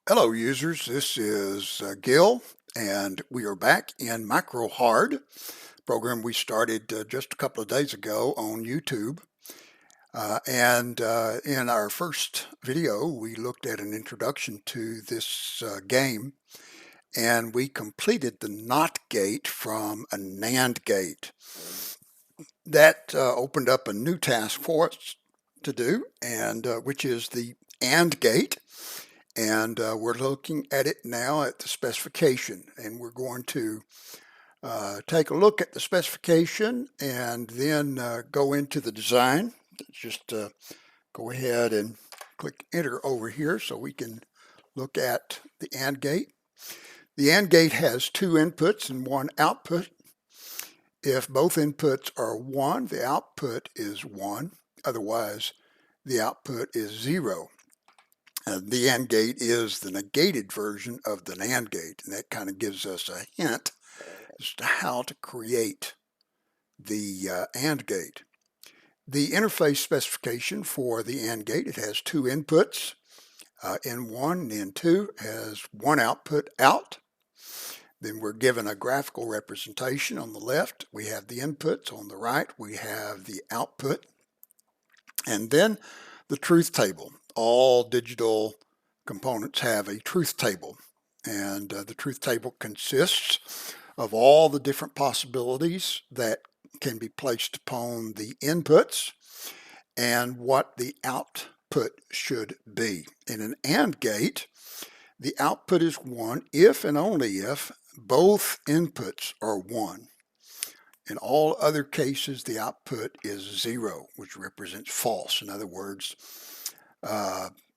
Hello users, this is Gil and we are back in Microhard, program we started just a couple of days ago on YouTube. And in our first video we looked at an introduction to this game, and we completed the NOT gate from a NAND gate. That opened up a new task for us to do, and which is the AND gate. And we're looking at it now at the specification, and we're going to take a look at the specification and then go into the design. Just go ahead and click enter over here so we can look at the AND gate. The AND gate has two inputs and one output. If both inputs are 1, the output is 1. Otherwise, the output is 0. The AND gate is the negated version of the NAND gate, and that kind of gives us a hint as to how to create the AND gate. The interface specification for the AND gate, it has two inputs, N1 and N2, has one output out. Then we're given a graphical representation on the left. We have the inputs. On the right, we have the output. And then the truth table. All digital components have a truth table, and the truth table consists of all the different possibilities that can be placed upon the inputs and what the output should be. In an AND gate, the output is 1 if and only if both inputs are 1. In all other cases, the output is 0, which represents false. In other words,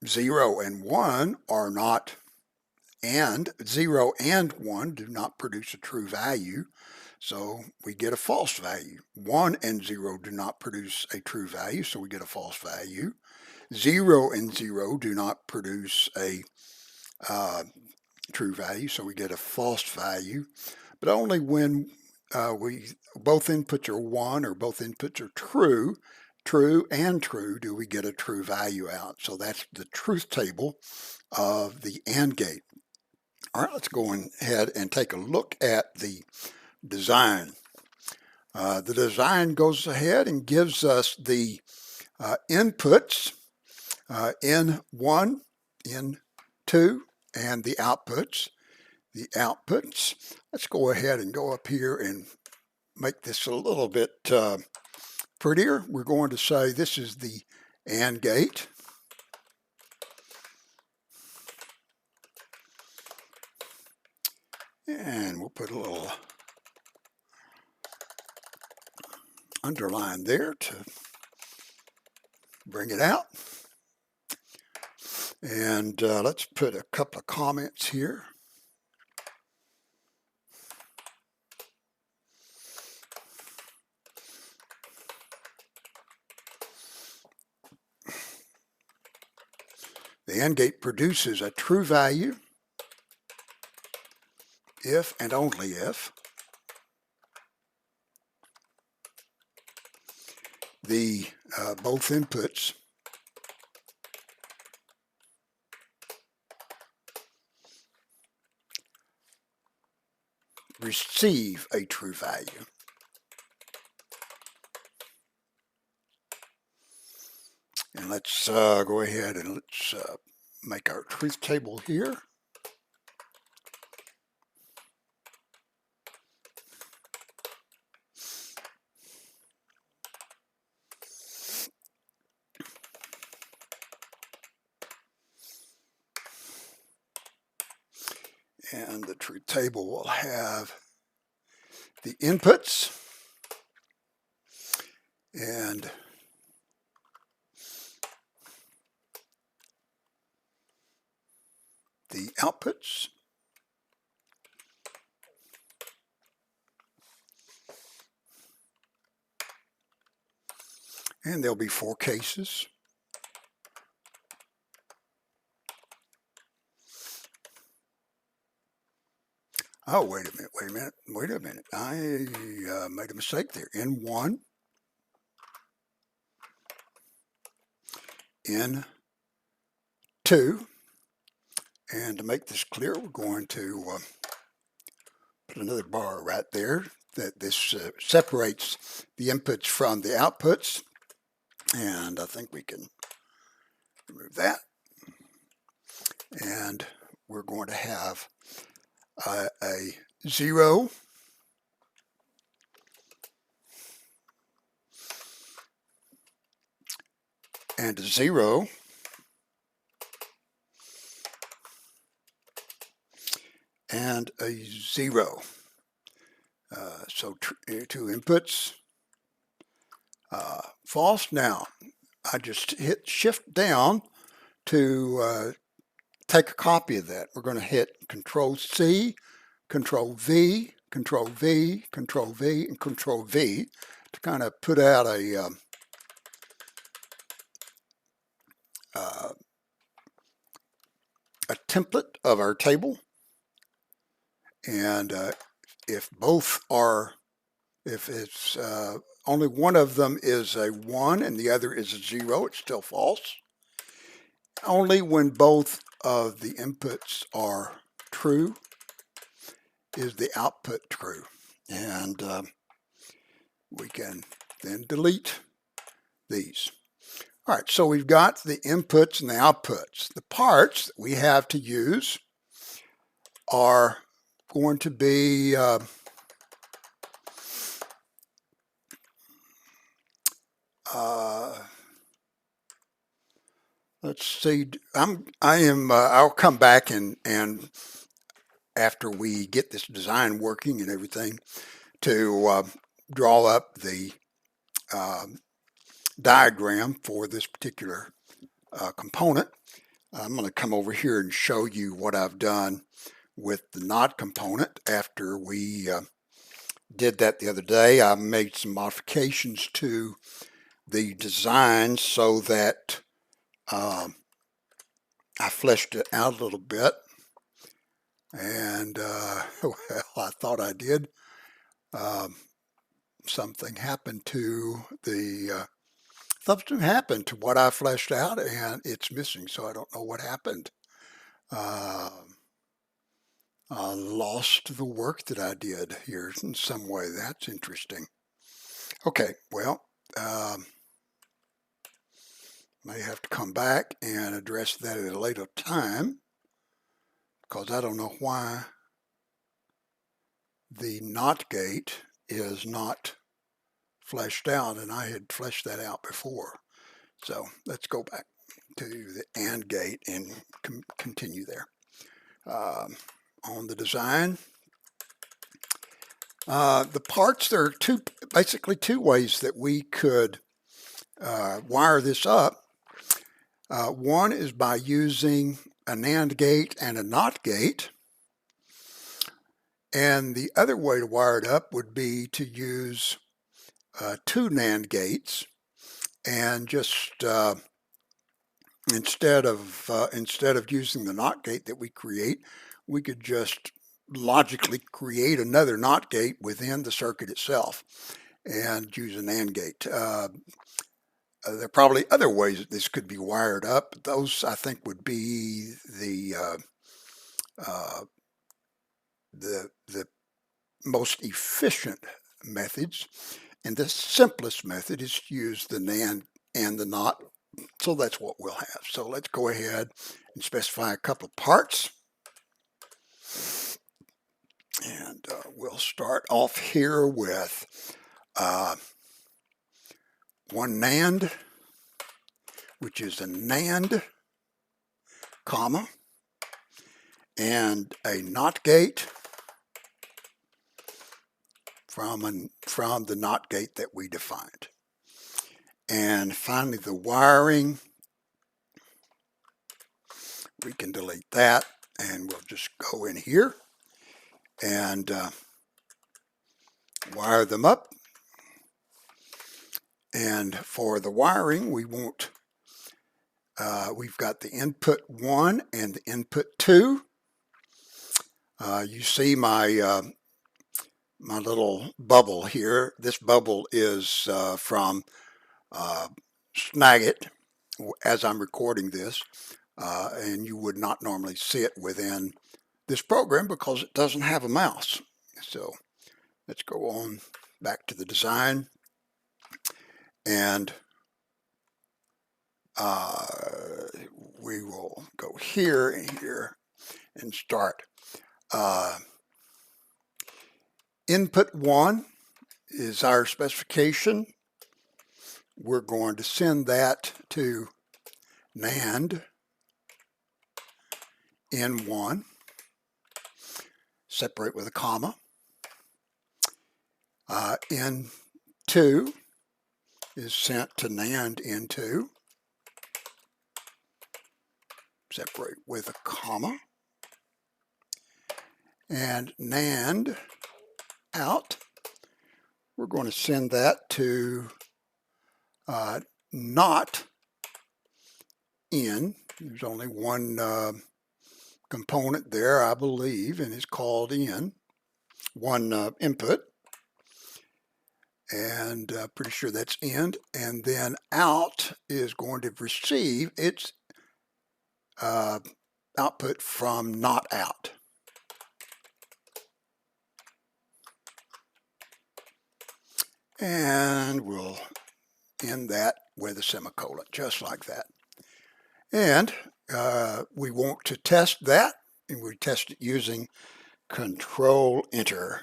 0 and 1 are not, and 0 and 1 do not produce a true value, so we get a false value. 1 and 0 do not produce a true value, so we get a false value. 0 and 0 do not produce a true value, so we get a false value. But only when both inputs are 1 or both inputs are true and true, do we get a true value out. So that's the truth table of the AND gate. All right, let's go ahead and take a look at the design. The design goes ahead and gives us the inputs, N1, N2, and the outputs. The outputs, let's go ahead and go up here and make this a little bit prettier. We're going to say this is the AND gate. And we'll put a little underline there to bring it out. And let's put a couple of comments here. The AND gate produces a true value if and only if the both inputs receive a true value. And let's go ahead and let's make our truth table here. And the truth table will have the inputs and the outputs. And there'll be 4 cases. Oh, wait a minute. I made a mistake there. N1, N2, And to make this clear, we're going to put another bar right there that this separates the inputs from the outputs. And I think we can remove that. And we're going to have a 0 and a 0 and a 0. So two inputs, false. Now I just hit shift down to take a copy of that. We're going to hit Control C, Control V, Control V, Control V, and Control V to kind of put out a template of our table. And if it's only one of them is a 1 and the other is a 0, it's still false. Only when both of the inputs are true is the output true. And we can then delete these. All right, so we've got the inputs and the outputs. The parts that we have to use are going to be let's see. I'll come back and after we get this design working and everything to draw up the diagram for this particular component. I'm going to come over here and show you what I've done with the not component. After we did that the other day, I made some modifications to the design so that I fleshed it out a little bit. And well, I thought I did. Something happened to what I fleshed out, and it's missing. So I don't know what happened. I lost the work that I did here in some way. That's interesting. Okay, well, may have to come back and address that at a later time, because I don't know why the NOT gate is not fleshed out, and I had fleshed that out before. So let's go back to the AND gate and continue there. On the design, the parts, there are basically two ways that we could wire this up. One is by using an AND gate and a NOT gate. And the other way to wire it up would be to use two NAND gates and just instead of using the NOT gate that we create, we could just logically create another NOT gate within the circuit itself and use an AND gate. There are probably other ways that this could be wired up. Those, I think, would be the most efficient methods, and the simplest method is to use the NAND and the NOT. So that's what we'll have. So let's go ahead and specify a couple of parts. And we'll start off here with one NAND, which is a NAND, comma, and a NOT gate from the NOT gate that we defined. And finally, the wiring, we can delete that, and we'll just go in here and wire them up. And for the wiring, we won't, we've got the input 1 and the input 2. You see my my little bubble here. This bubble is from Snagit as I'm recording this. and you would not normally see it within this program because it doesn't have a mouse. So let's go on back to the design, and we will go here and here and start. Input 1 is our specification. We're going to send that to NAND N1, separate with a comma. N2 is sent to NAND N2, separate with a comma. And NAND out, we're going to send that to not in. There's only one component there, I believe, and it's called in. One input, and pretty sure that's in. And then out is going to receive its output from not out. And we'll end that with a semicolon, just like that. And we want to test that, and we test it using Control-Enter.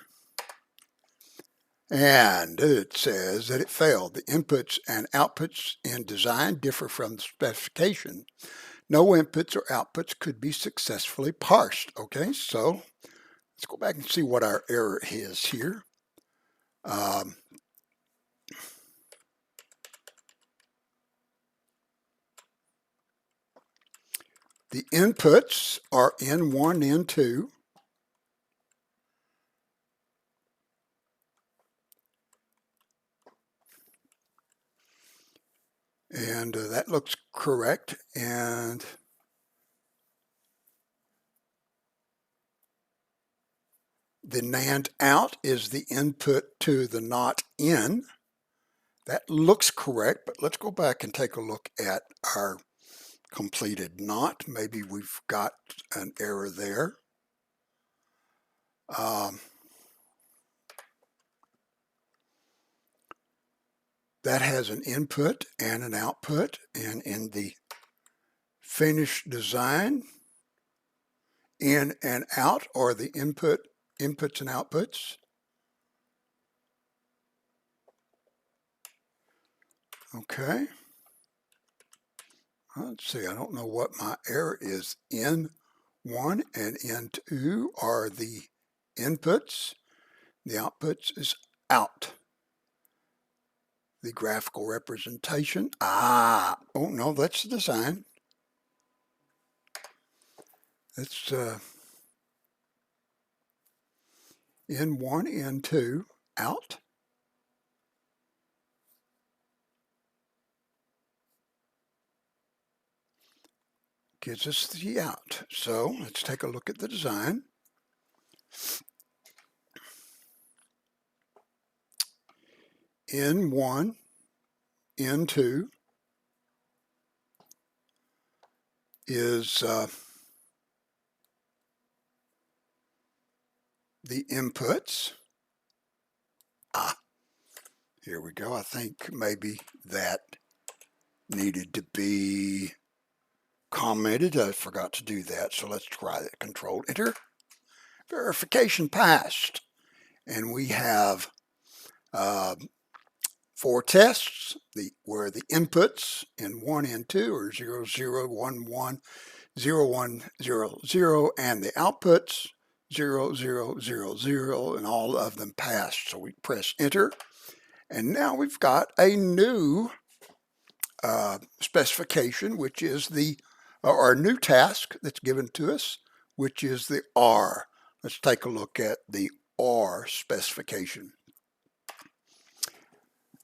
And it says that it failed. The inputs and outputs in design differ from the specification. No inputs or outputs could be successfully parsed. Okay, so let's go back and see what our error is here. The inputs are N1, N2. And that looks correct. And the NAND out is the input to the not in. That looks correct, but let's go back and take a look at our completed not. Maybe we've got an error there. That has an input and an output, and in the finished design, in and out are the inputs and outputs. Okay. Let's see, I don't know what my error is. N1 and N2 are the inputs. The outputs is out. The graphical representation. Oh no, that's the design. It's N1, N2, out. Gives us the out. So let's take a look at the design. N1, N2 is the inputs. Here we go. I think maybe that needed to be commented. I forgot to do that, so let's try that. Control-Enter. Verification passed. And we have 4 tests where the inputs in 1 and 2 are 0, 0, 1, 1, 0, 1, 0, 0, and the outputs 0, 0, 0, 0, and all of them passed. So we press enter, and now we've got a new specification, which is our new task that's given to us, which is the R. Let's take a look at the R specification.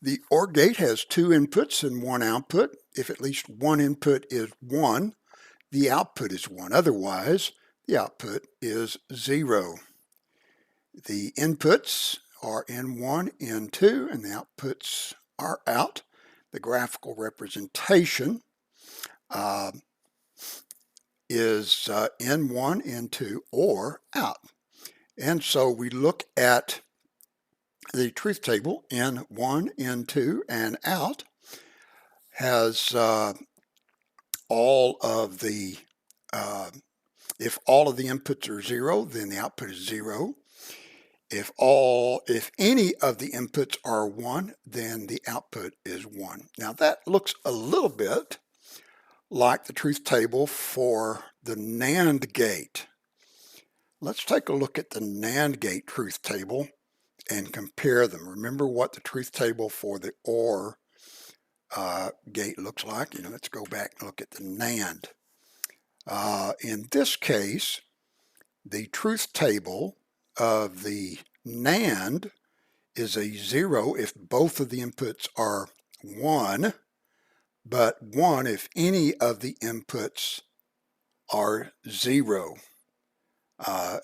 The OR gate has 2 inputs and 1 output. If at least one input is 1, the output is 1. Otherwise, the output is 0. The inputs are N1, N2, and the outputs are out. The graphical representation is in1, in2, or out. And so we look at the truth table. In1, in2, and out has all of the, if all of the inputs are 0, then the output is 0. If any of the inputs are 1, then the output is 1. Now that looks a little bit like the truth table for the NAND gate. Let's take a look at the NAND gate truth table and compare them. Remember what the truth table for the OR gate looks like. Let's go back and look at the NAND. In this case, the truth table of the NAND is a 0 if both of the inputs are 1, but 1 if any of the inputs are 0.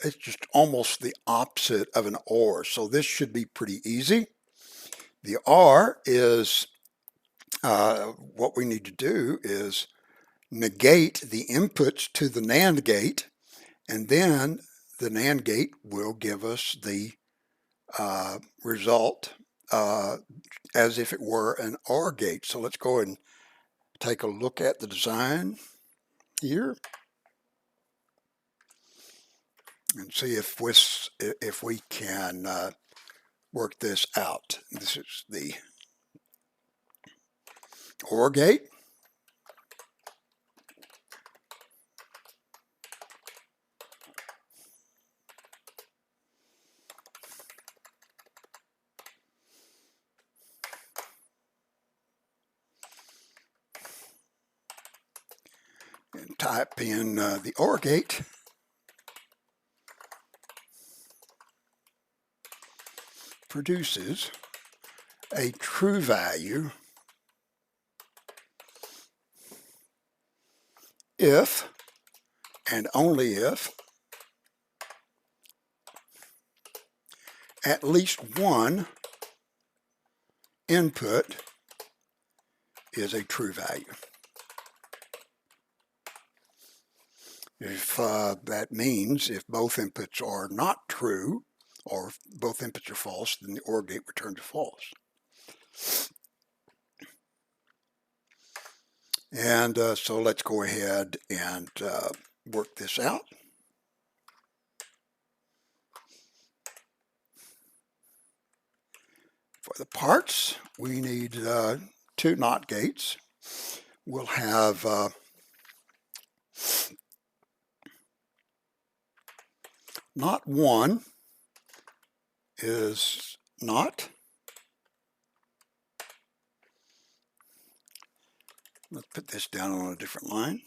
It's just almost the opposite of an OR, so this should be pretty easy. The OR is, what we need to do is negate the inputs to the NAND gate, and then the NAND gate will give us the result as if it were an OR gate. So let's go ahead and take a look at the design here and see if we can work this out. This is the OR gate. And type in the OR gate. Produces a true value if and only if at least one input is a true value. If that means if both inputs are not true, or if both inputs are false, then the OR gate returns false. And so let's go ahead and work this out. For the parts, we need 2 NOT gates. We'll have NOT 1 is NOT. Let's put this down on a different line.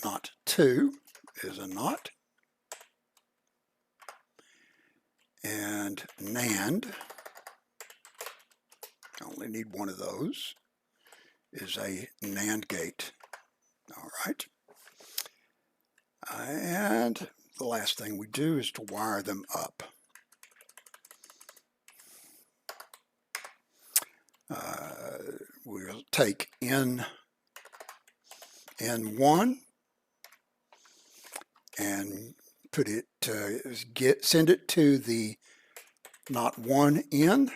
NOT 2 is a NOT. And NAND, I only need one of those, is a NAND gate. All right. And the last thing we do is to wire them up. We'll take N1 and put it send it to the NOT 1 in.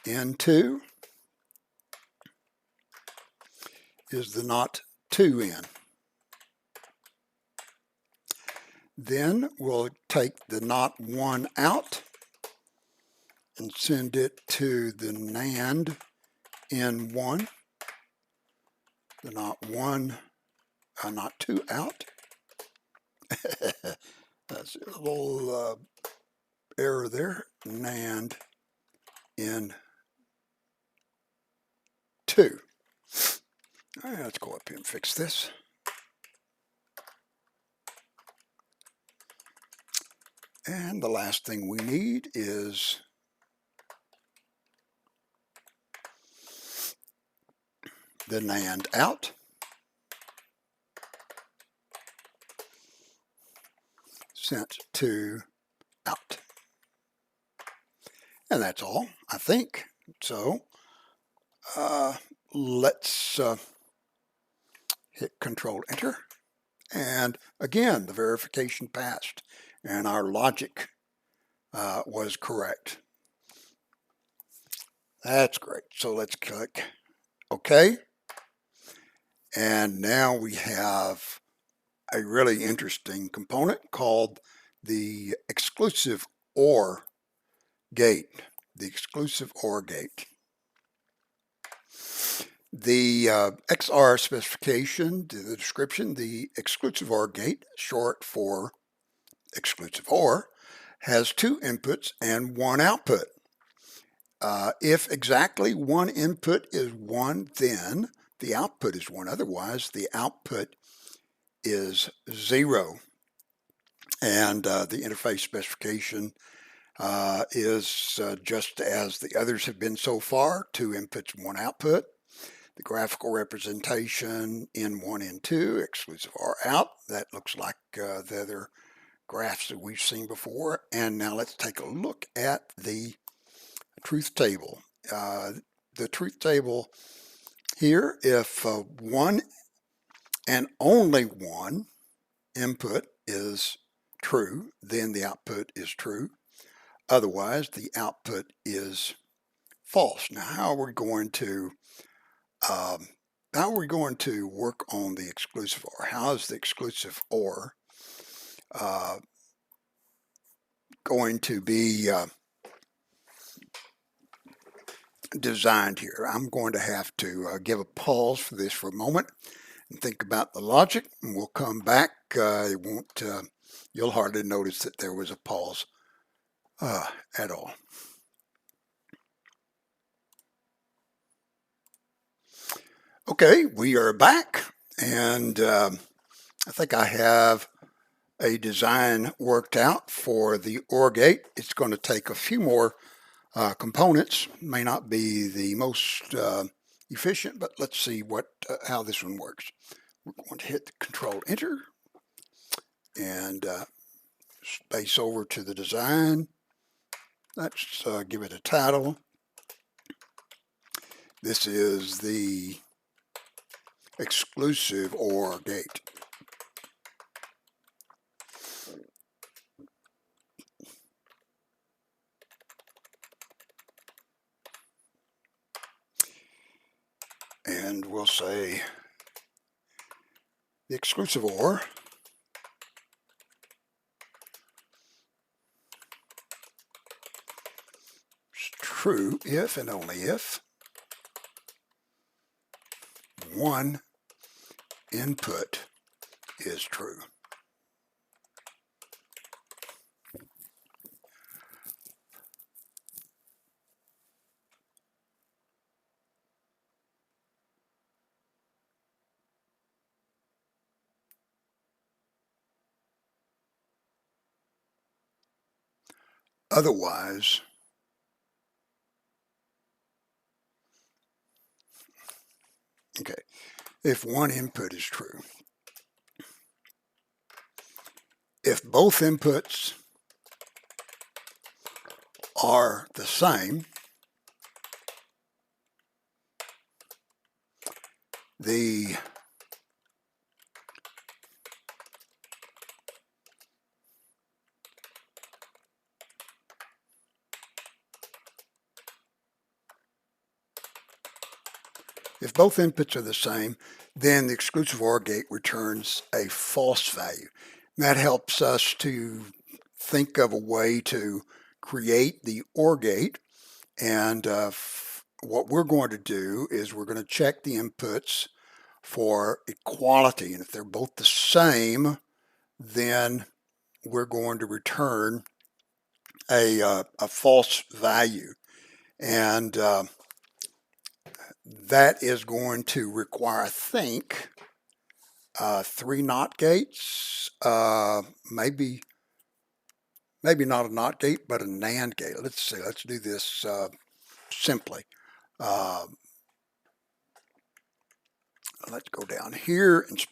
N2 is the NOT 2 in. Then we'll take the NOT 1 out and send it to the NAND N1, the NOT 2 out. That's a little error there. NAND N2. All right, let's go up here and fix this. And the last thing we need is the NAND out. Sent to out. And that's all, I think. So let's hit Control Enter. And again, the verification passed and our logic was correct. That's great. So let's click OK. And now we have a really interesting component called the exclusive OR gate. The exclusive OR gate. The XR specification, the description, the exclusive OR gate, short for exclusive OR, has two inputs and one output. If exactly one input is 1, then the output is 1. Otherwise, the output is 0. And the interface specification is just as the others have been so far, 2 inputs, 1 output. The graphical representation in 1 and 2, exclusive OR out. That looks like the other graphs that we've seen before. And now let's take a look at the truth table. The truth table here, if one and only one input is true, then the output is true. Otherwise, the output is false. Now, how are we going to work on the exclusive OR? How is the exclusive OR going to be designed here? I'm going to have to give a pause for this for a moment and think about the logic, and we'll come back. It won't. You'll hardly notice that there was a pause at all. Okay, we are back, and I think I have a design worked out for the OR gate. It's going to take a few more components. May not be the most efficient, but let's see how this one works. We're going to hit Control Enter and space over to the design. Let's give it a title. This is the exclusive OR gate. And we'll say the exclusive OR is true if and only if one input is true. Otherwise, okay, if one input is true, if both inputs are the same, if both inputs are the same, then the exclusive OR gate returns a false value. And that helps us to think of a way to create the OR gate. And what we're going to do is we're going to check the inputs for equality. And if they're both the same, then we're going to return a false value. And that is going to require, I think, 3 NOT gates, maybe not a NOT gate, but a NAND gate. Let's see, let's do this simply. Let's go down here and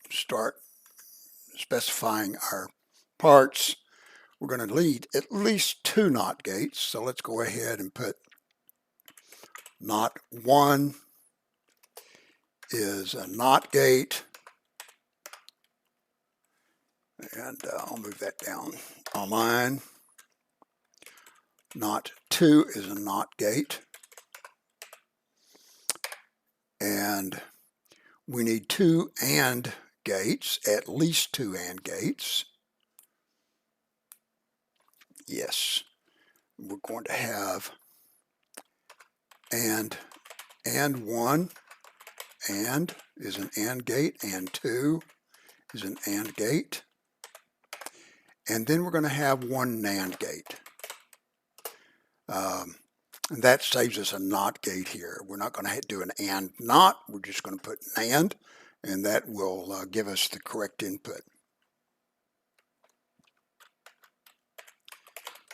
start specifying our parts. we're going to need at least 2 NOT gates. So let's go ahead and put NOT 1 is a NOT gate. And I'll move that down a line. NOT 2 is a NOT gate. And we need 2 AND gates, at least 2 AND gates. Yes, we're going to have and 1 and is an AND gate, and 2 is an AND gate. And then we're going to have 1 NAND gate. And that saves us a NOT gate here. We're not going to do an AND NOT. We're just going to put NAND, and that will give us the correct input.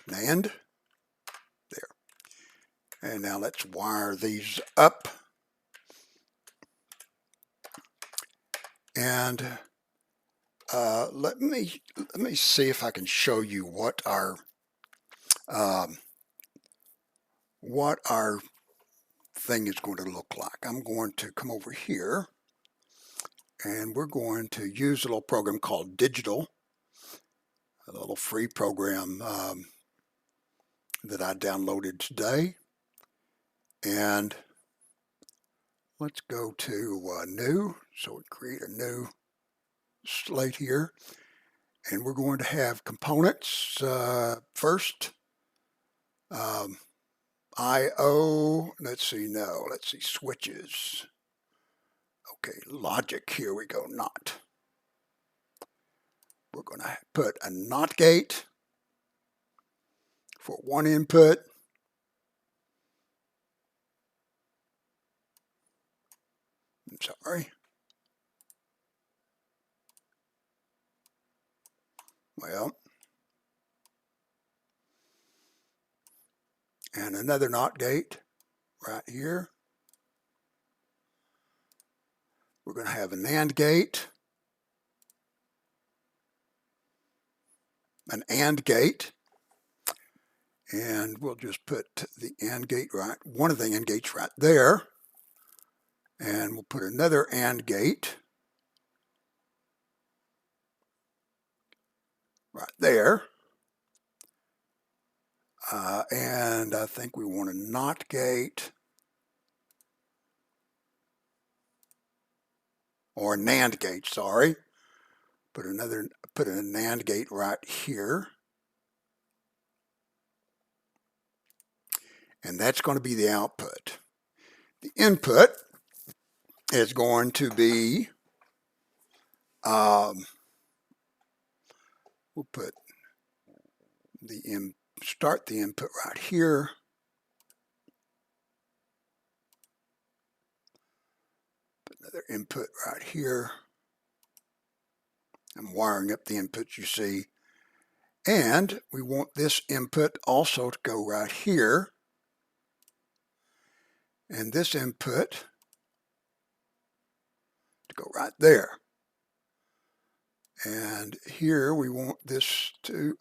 NAND. There. And now let's wire these up. And let me see if I can show you what our thing is going to look like. I'm going to come over here, and we're going to use a little program called Digital, a little free program that I downloaded today. And let's go to new. So we create a new slate here, and we're going to have components first. I/O, let's see switches. Okay, logic, here we go, NOT. We're going to put a NOT gate for 1 input. I'm sorry. Well, and another NOT gate right here. We're going to have an AND gate, an AND gate, and we'll just put the AND gate right, one of the AND gates right there, and we'll put another AND gate right there. And I think we want a NOT gate, or a NAND gate, sorry. Put a NAND gate right here. And that's going to be the output. The input is going to be, we'll put start the input right here. Put another input right here. I'm wiring up the inputs, you see. And we want this input also to go right here. And this input to go right there. And here we want this to,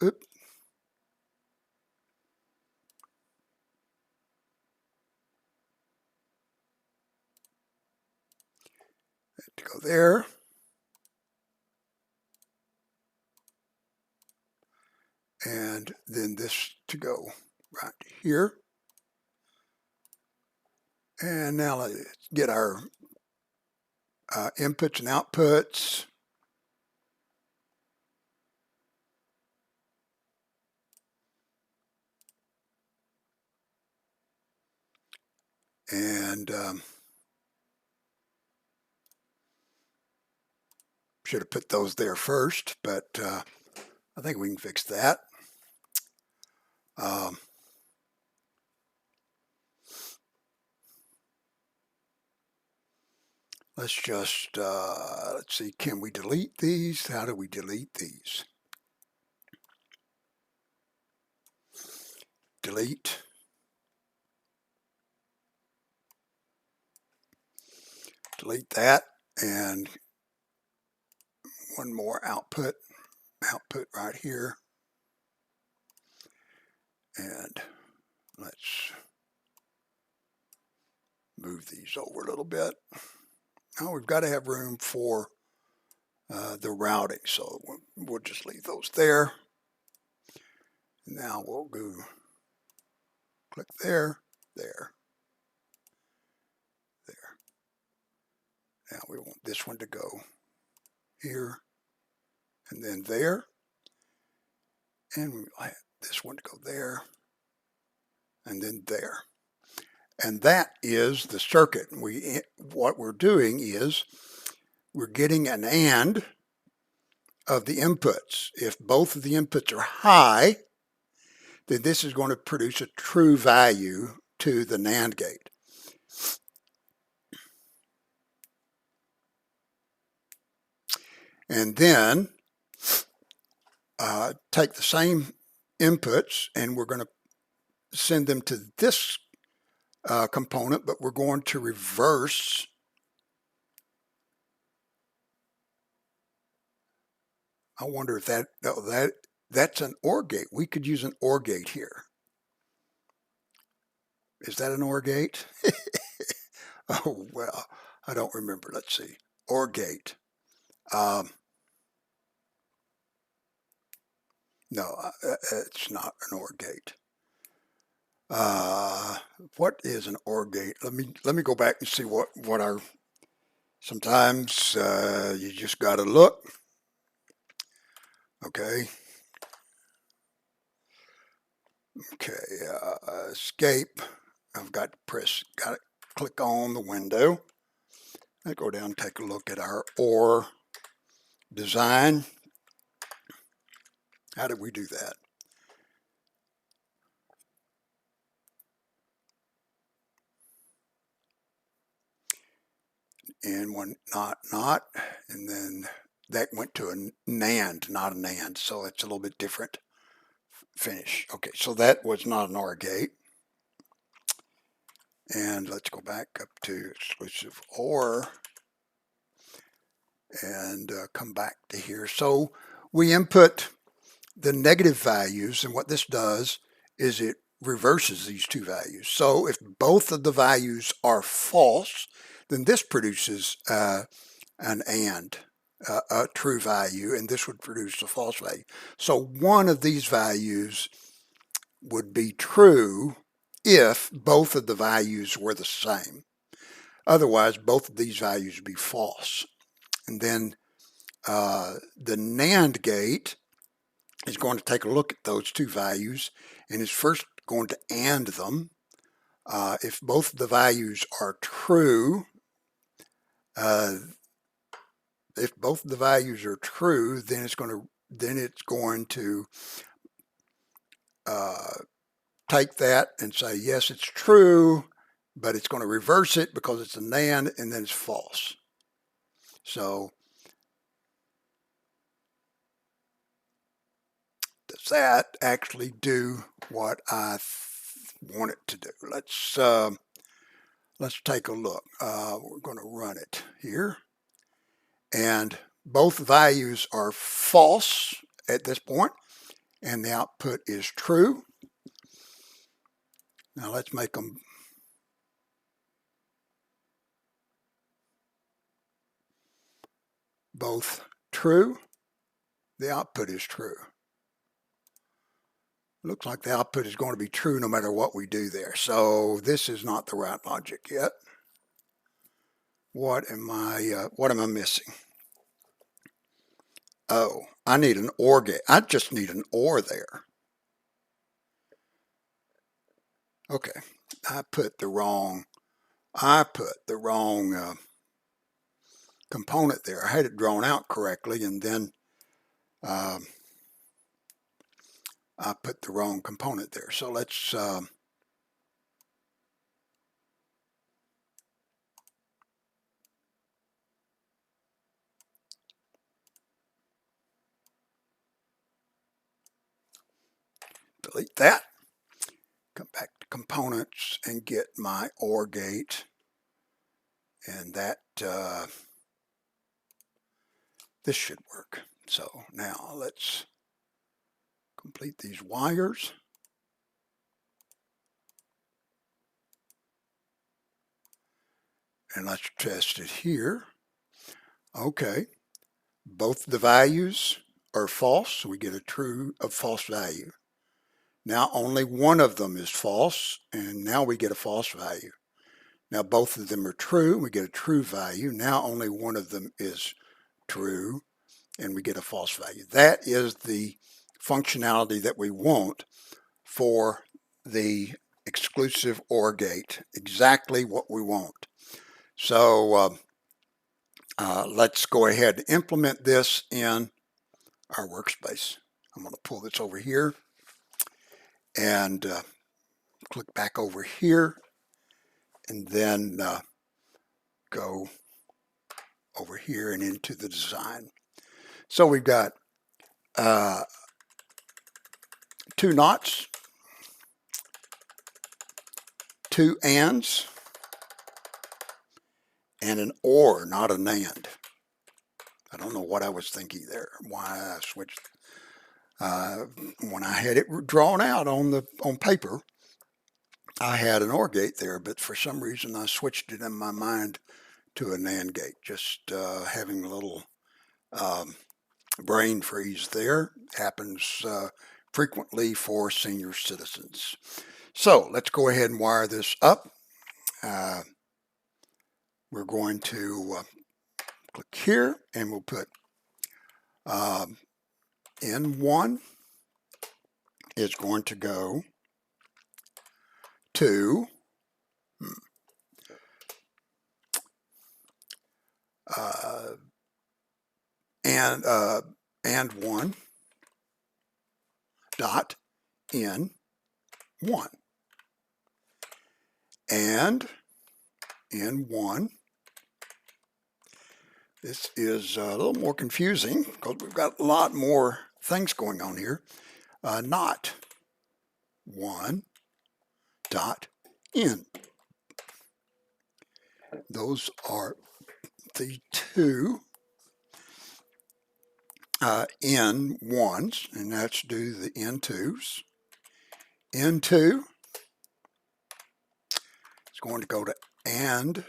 to go there. And then this to go right here. And now let's get our inputs and outputs. And should have put those there first, but I think we can fix that. Let's just, let's see, can we delete these? How do we delete these? Delete. Delete that, and one more output right here. And let's move these over a little bit. Now we've got to have room for the routing, so we'll just leave those there. Now we'll go click there, there, there. Now we want this one to go here and then there, and we want this one to go there and then there. And that is the circuit. What we're doing is we're getting an AND of the inputs. If both of the inputs are high, then this is going to produce a true value to the NAND gate. And then take the same inputs and we're going to send them to this component, but we're going to reverse I wonder if that's an OR gate. We could use an OR gate here. Is that an OR gate? Oh, well, I don't remember. Let's see. OR gate. No, it's not an OR gate. What is an OR gate? Let me go back and see what our. Sometimes you just got to look. Okay. Okay. Escape. I've got to click on the window. I go down and take a look at our OR design. How did we do that? And one not, and then that went to a NAND, not an AND, so it's a little bit different finish. Okay, so that was not an OR gate. And let's go back up to exclusive OR and come back to here. So we input the negative values, and what this does is it reverses these two values. So if both of the values are false, then this produces an AND, a true value, and this would produce a false value. So one of these values would be true if both of the values were the same. Otherwise, both of these values would be false. And then the NAND gate is going to take a look at those two values and is first going to AND them. If both of the values are true, if both of the values are true, then it's going to take that and say yes, it's true, but it's going to reverse it because it's a NAND, and then it's false. So does that actually do what I want it to do? Let's take a look. We're going to run it here, and both values are false at this point, and the output is true. Now let's make them both true. The output is true. Looks like the output is going to be true no matter what we do there. So this is not the right logic yet. What am I missing? Oh, I need an OR gate. I just need an OR there. Okay, I put the wrong component there. I had it drawn out correctly, and then I put the wrong component there. So let's delete that. Come back to components and get my OR gate, and that this should work. So now let's complete these wires. And let's test it here. Okay, both the values are false, so we get a false value. Now only one of them is false, and now we get a false value. Now both of them are true, we get a true value. Now only one of them is true, and we get a false value. That is the functionality that we want for the exclusive OR gate, exactly what we want. So let's go ahead and implement this in our workspace. I'm going to pull this over here and click back over here, and then go over here and into the design. So we've got 2 nots, 2 ands, and an OR, not an AND. I don't know what I was thinking there, why I switched. When I had it drawn out on paper, I had an OR gate there, but for some reason I switched it in my mind to an AND gate. Just having a little brain freeze there. Happens frequently for senior citizens. So let's go ahead and wire this up. We're going to click here, and we'll put N1 is going to go to and 1 dot N1, and N1. This is a little more confusing because we've got a lot more things going on here. Not 1 dot N. Those are the 2 N1s, and let's do the N2s. N2 is going to go to and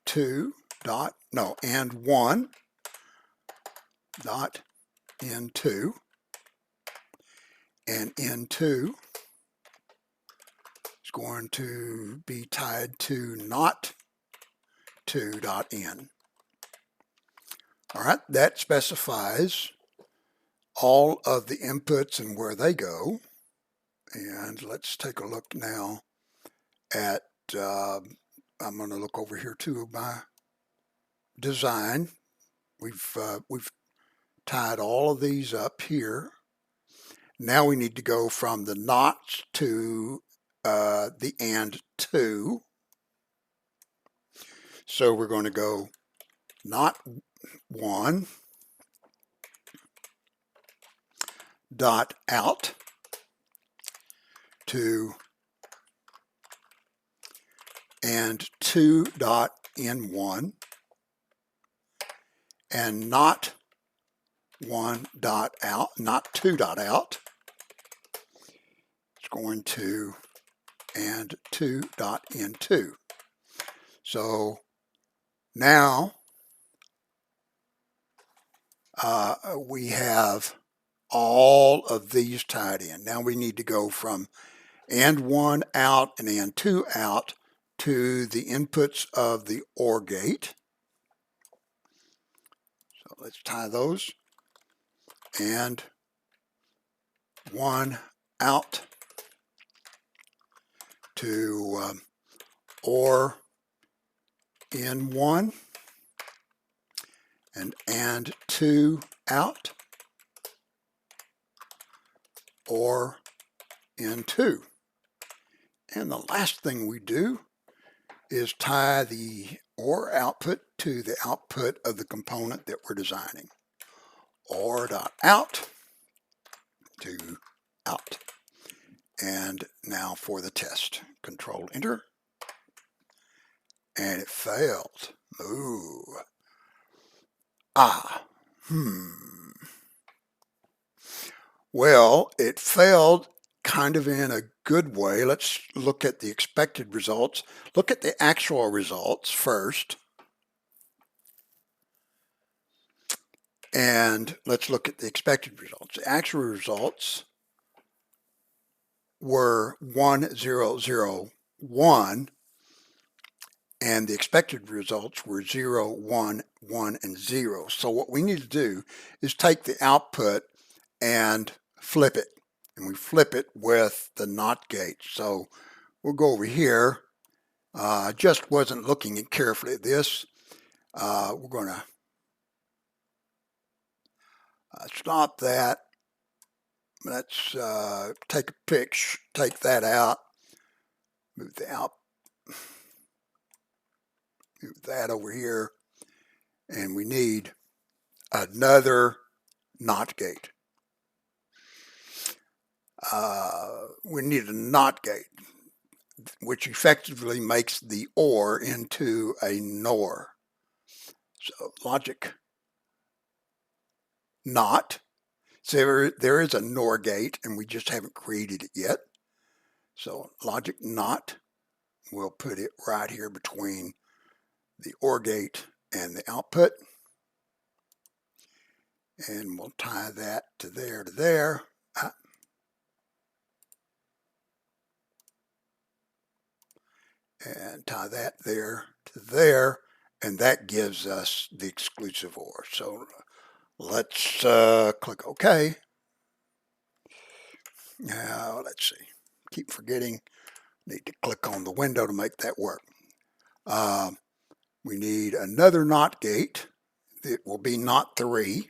2 dot, no, and 1 dot N2, and N2 is going to be tied to not 2 dot N. All right, that specifies all of the inputs and where they go. And let's take a look now at, I'm going to look over here to my design. We've tied all of these up here. Now we need to go from the nots to the and 2. So we're going to go not 1 dot out to and 2 dot N1, and not 1 dot out, not 2 dot out. It's going to and 2 dot N2. So now we have all of these tied in. Now we need to go from and 1 out and and 2 out to the inputs of the OR gate. So let's tie those. And 1 out to OR N1, and 2 out OR N2. And the last thing we do is tie the OR output to the output of the component that we're designing. OR.out to out. And now for the test. Control Enter. And it failed. Ooh. Well, it failed kind of in a good way. Let's look at the expected results. Look at the actual results first. And let's look at the expected results. The actual results were 1, 0, 0, 1, and the expected results were 0, 1, 1, and 0. So what we need to do is take the output and flip it. And we flip it with the NOT gate. So we'll go over here. I just wasn't looking carefully at this. We're going to stop that. Let's take a picture, take that out, move that over here, and we need another NOT gate. We need a NOT gate, which effectively makes the OR into a NOR. So logic NOT. So there is a NOR gate, and we just haven't created it yet. So logic NOT, we'll put it right here between the OR gate and the output. And we'll tie that to there. And tie that there to there, and that gives us the exclusive OR. So let's click OK. Now let's see. Keep forgetting. Need to click on the window to make that work. We need another NOT gate. It will be NOT 3.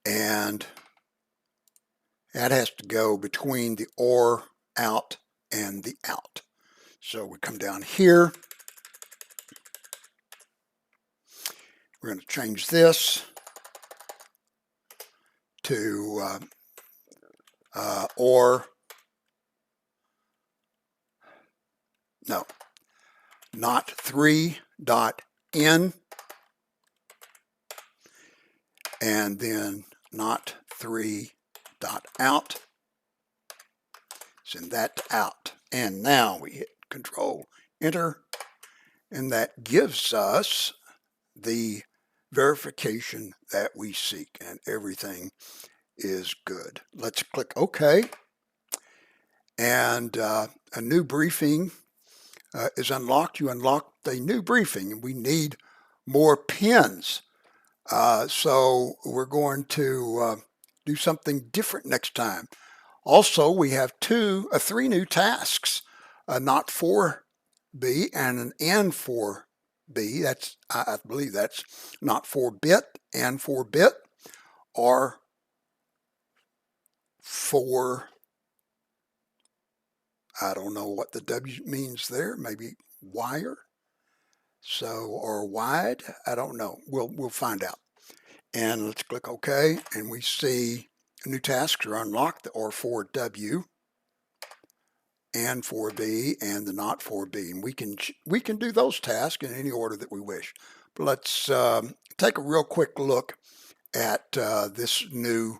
And that has to go between the OR out and the out. So we come down here. We're going to change this to NOT 3.in, and then NOT 3.out. Send that to out. And now we hit Control Enter, and that gives us the verification that we seek, and everything is good. Let's click OK. And a new briefing is unlocked. You unlocked a new briefing, and we need more pins. So we're going to do something different next time. Also, we have three new tasks, a NOT 4B and an N 4B. That's, I believe that's NOT 4-bit and 4-bit, or 4, I don't know what the W means there, maybe wire, so, or wide, I don't know. We'll find out. And let's click OK, and we see new tasks are unlocked, the OR4W and 4B and the NOT 4B, and we can do those tasks in any order that we wish. But let's take a real quick look at this new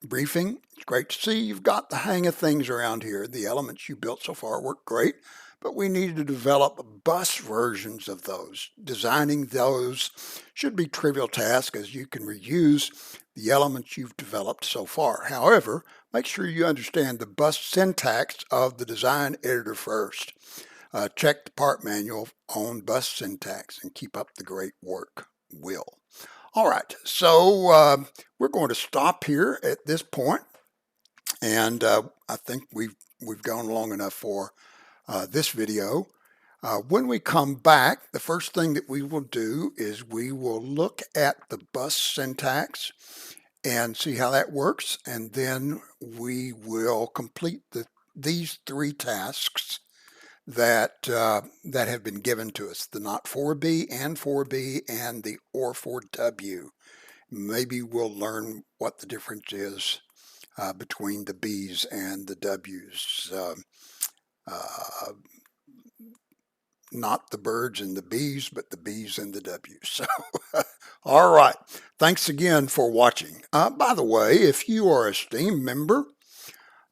briefing. It's great to see you've got the hang of things around here. The elements you built so far work great, but we need to develop bus versions of those. Designing those should be trivial task, as you can reuse the elements you've developed so far. However, make sure you understand the bus syntax of the design editor first. Check the part manual on bus syntax and keep up the great work, Will. All right, so we're going to stop here at this point, and I think we've gone long enough for this video. When we come back, the first thing that we will do is we will look at the bus syntax and see how that works, and then we will complete these 3 tasks that have been given to us, the NOT 4B and 4B and the OR4W. Maybe we'll learn what the difference is between the B's and the W's. not the birds and the bees, but the B's and the W's. So, all right. Thanks again for watching. By the way, if you are a Steam member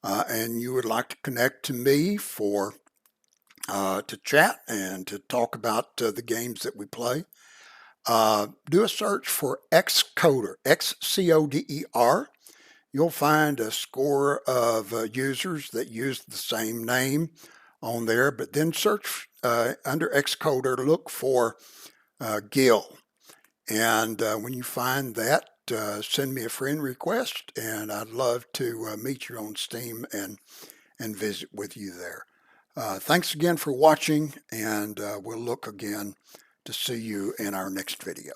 and you would like to connect to me for to chat and to talk about the games that we play, do a search for Xcoder, Xcoder. You'll find a score of users that use the same name on there, but then search under Xcoder, look for Gil. And when you find that, send me a friend request, and I'd love to meet you on Steam and visit with you there. Thanks again for watching, and we'll look again to see you in our next video.